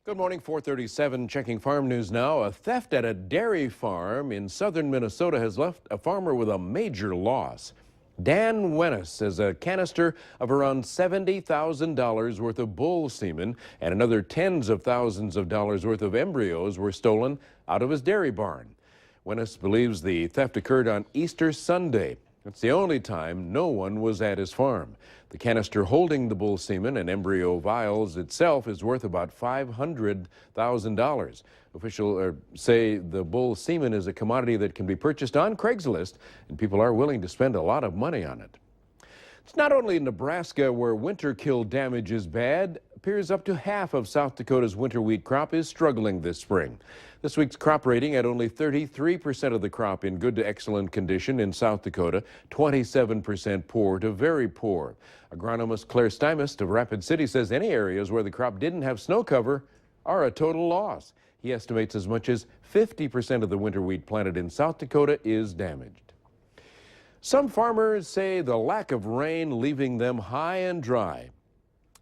Good morning, 4:37, checking farm news now. A theft at a dairy farm in southern Minnesota has left a farmer with a major loss. Dan Wennis says a canister of around $70,000 worth of bull semen and another tens of thousands of dollars worth of embryos were stolen out of his dairy barn. Wennis believes the theft occurred on Easter Sunday. It's the only time no one was at his farm. The canister holding the bull semen and embryo vials itself is worth about $500,000. Officials say the bull semen is a commodity that can be purchased on Craigslist, and people are willing to spend a lot of money on it. It's not only Nebraska where winter kill damage is bad. Appears up to half of South Dakota's winter wheat crop is struggling this spring. This week's crop rating had only 33% of the crop in good to excellent condition in South Dakota, 27% poor to very poor. Agronomist Claire Stymust of Rapid City says any areas where the crop didn't have snow cover are a total loss. He estimates as much as 50% of the winter wheat planted in South Dakota is damaged. Some farmers say the lack of rain leaving them high and dry.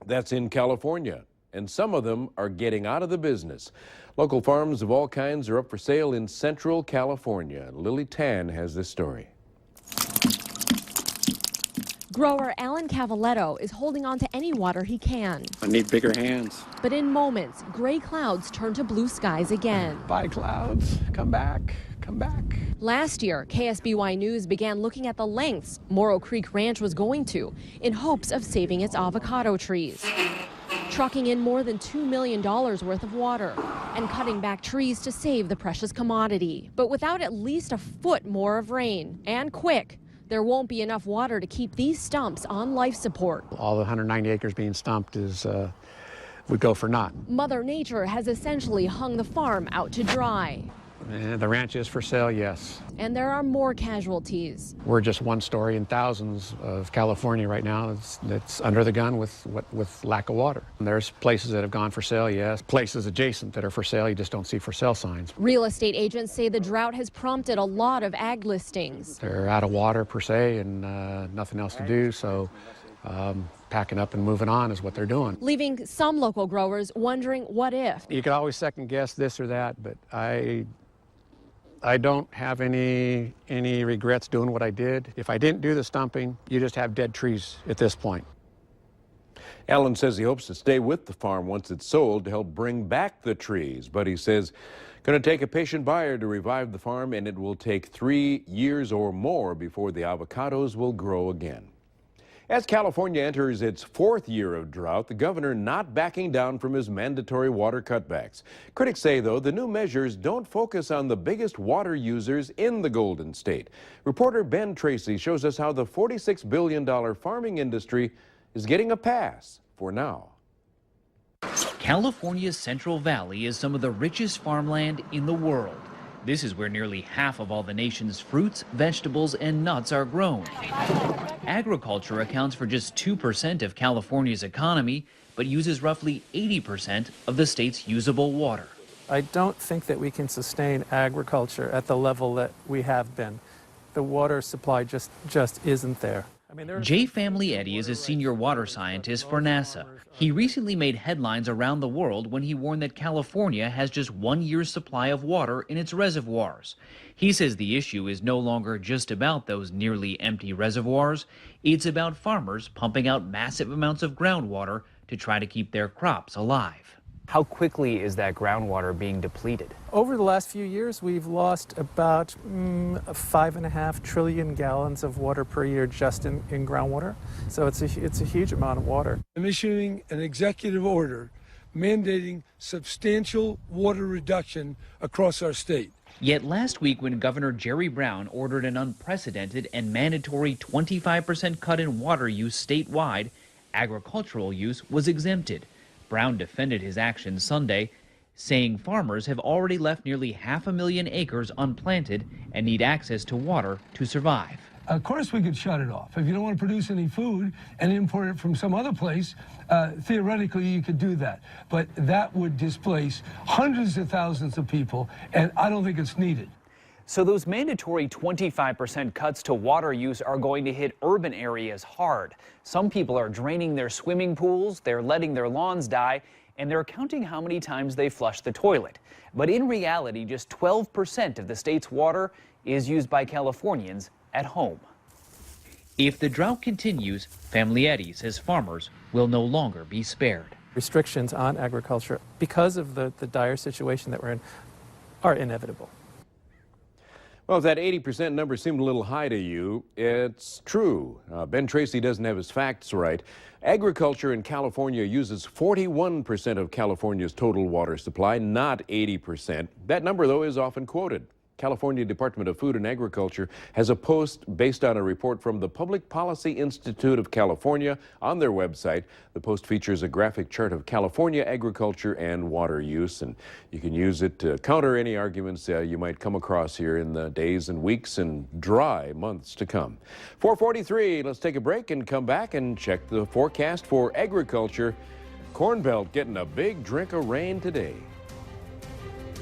That's in California, and some of them are getting out of the business. Local farms of all kinds are up for sale in Central California. Lily Tan has this story. Grower Alan Cavaletto is holding on to any water he can. I need bigger hands. But in moments, gray clouds turn to blue skies again. Bye, clouds. Come back. Come back. Last year, KSBY News began looking at the lengths Morrow Creek Ranch was going to in hopes of saving its avocado trees. Trucking in more than $2 million worth of water and cutting back trees to save the precious commodity. But without at least a foot more of rain, and quick, there won't be enough water to keep these stumps on life support. All the 190 acres being stumped would go for naught. Mother Nature has essentially hung the farm out to dry. The ranch is for sale, yes. And there are more casualties. We're just one story in thousands of California right now that's under the gun with lack of water. And there's places that have gone for sale, yes. Places adjacent that are for sale, you just don't see for sale signs. Real estate agents say the drought has prompted a lot of ag listings. They're out of water per se and nothing else to do, so packing up and moving on is what they're doing. Leaving some local growers wondering what if. You could always second guess this or that, but I don't have any regrets doing what I did. If I didn't do the stumping, you just have dead trees at this point. Alan says he hopes to stay with the farm once it's sold to help bring back the trees. But he says going to take a patient buyer to revive the farm, and it will take 3 years or more before the avocados will grow again. As California enters its 4th year of drought, the governor not backing down from his mandatory water cutbacks. Critics say, though, the new measures don't focus on the biggest water users in the Golden State. Reporter Ben Tracy shows us how the $46 billion farming industry is getting a pass for now. California's Central Valley is some of the richest farmland in the world. This is where nearly half of all the nation's fruits, vegetables, and nuts are grown. Agriculture accounts for just 2% of California's economy, but uses roughly 80% of the state's usable water. I don't think that we can sustain agriculture at the level that we have been. The water supply just isn't there. Jay Family Eddy is a senior water scientist for NASA. He recently made headlines around the world when he warned that California has just 1 year's supply of water in its reservoirs. He says the issue is no longer just about those nearly empty reservoirs. It's about farmers pumping out massive amounts of groundwater to try to keep their crops alive. How quickly is that groundwater being depleted? Over the last few years, we've lost about 5.5 trillion gallons of water per year just in groundwater. So it's a huge amount of water. I'm issuing an executive order mandating substantial water reduction across our state. Yet last week, when Governor Jerry Brown ordered an unprecedented and mandatory 25% cut in water use statewide, agricultural use was exempted. Brown defended his actions Sunday, saying farmers have already left nearly 500,000 acres unplanted and need access to water to survive. Of course we could shut it off. If you don't want to produce any food and import it from some other place, theoretically you could do that. But that would displace hundreds of thousands of people, and I don't think it's needed. So those mandatory 25% cuts to water use are going to hit urban areas hard. Some people are draining their swimming pools, they're letting their lawns die, and they're counting how many times they flush the toilet. But in reality, just 12% of the state's water is used by Californians at home. If the drought continues, Family Eddie says farmers will no longer be spared. Restrictions on agriculture, because of the dire situation that we're in, are inevitable. Well, if that 80% number seemed a little high to you, it's true. Ben Tracy doesn't have his facts right. Agriculture in California uses 41% of California's total water supply, not 80%. That number, though, is often quoted. California Department of Food and Agriculture has a post based on a report from the Public Policy Institute of California on their website. The post features a graphic chart of California agriculture and water use, and you can use it to counter any arguments you might come across here in the days and weeks and dry months to come. 4:43, let's take a break and come back and check the forecast for agriculture. Corn Belt getting a big drink of rain today.